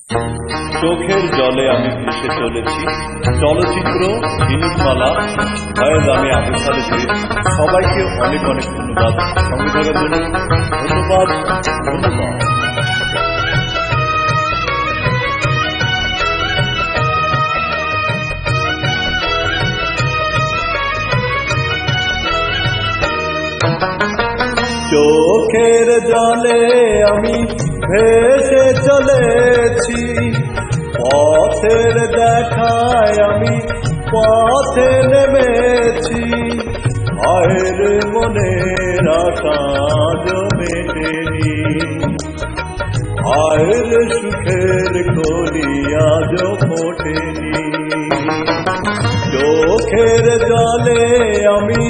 চোখের জলে আমি ভেসে চলেছি চলচ্চিত্র ঝিনুকমালা ফয়েজ আমি আবিসার সবাইকে অনেক অনেক ধন্যবাদ সঙ্গে থাকার জন্য ধন্যবাদ ধন্যবাদ। চোখের জলে আমি ভেসে চলেছি পথের দেখায় আমি পথে নেমেছি আয়ের মনের আশা মেটেনি আয়ের সুখের কলি আজ ফোটেনি চোখের জলে আমি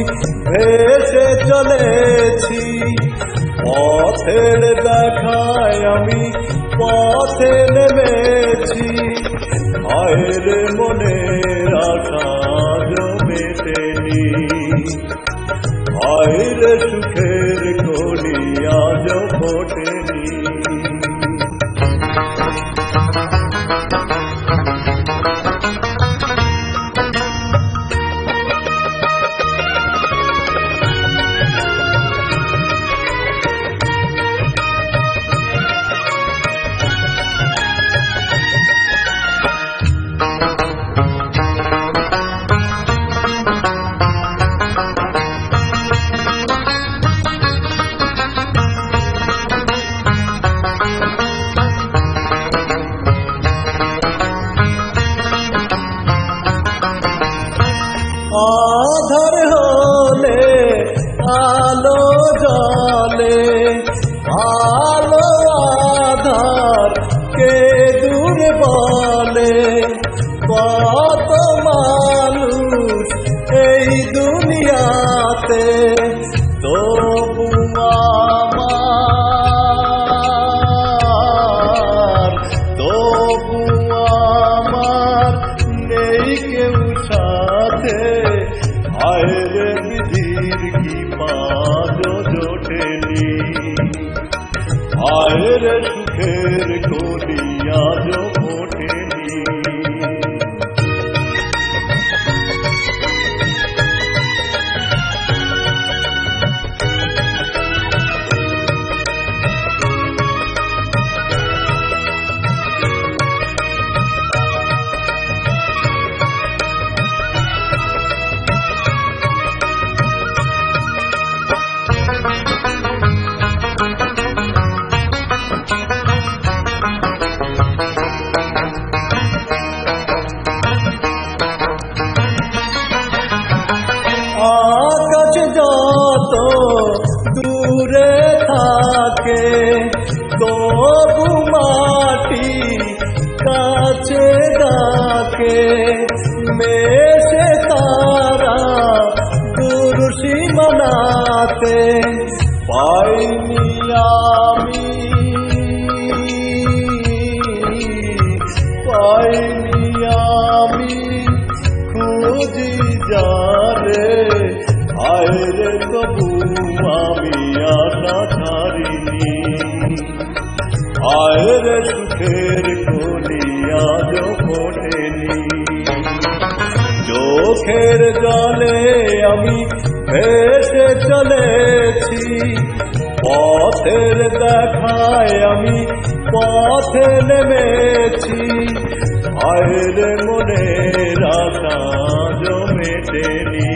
ভেসে চলেছি পথের দেখায় আমি পথে নেমেছি আয়ের মনের আশা মেটেনি আয়ের সুখের কলি আজ ফোটেনি। আধার হলে আলো জলে আলো আধার কে দূর বলে কত মানুষ এই দুনিয়াতে তবু আমার নেই কেউ সাথে আয়ের বিধির কি পাদ জোটেনি আয়ের সুখের কলি আজ ফোটেনি। আকাশ যত দূরে থাকে তবু মাটি কাছে ডাকে মেশে তারা দূর সীমানাতে পাইনি আমি খুঁজি যারে আয়ের তবু আমি আশা ছাড়িনি আয়ের সুখের কলি আজ ফোটেনি চোখের জলে আমি ভেসে চলেছি পথের দেখায় আমি পথে নেমেছি আয়ের মনের আশা মেটেনি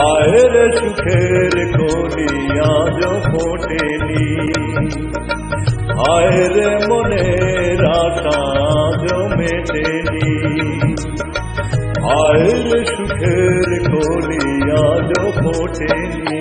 আয়ের সুখের কলি আজ ফোটেনি আয়ের মনের আশা মেটেনি আয়ের সুখের কলি আজ ফোটেনি।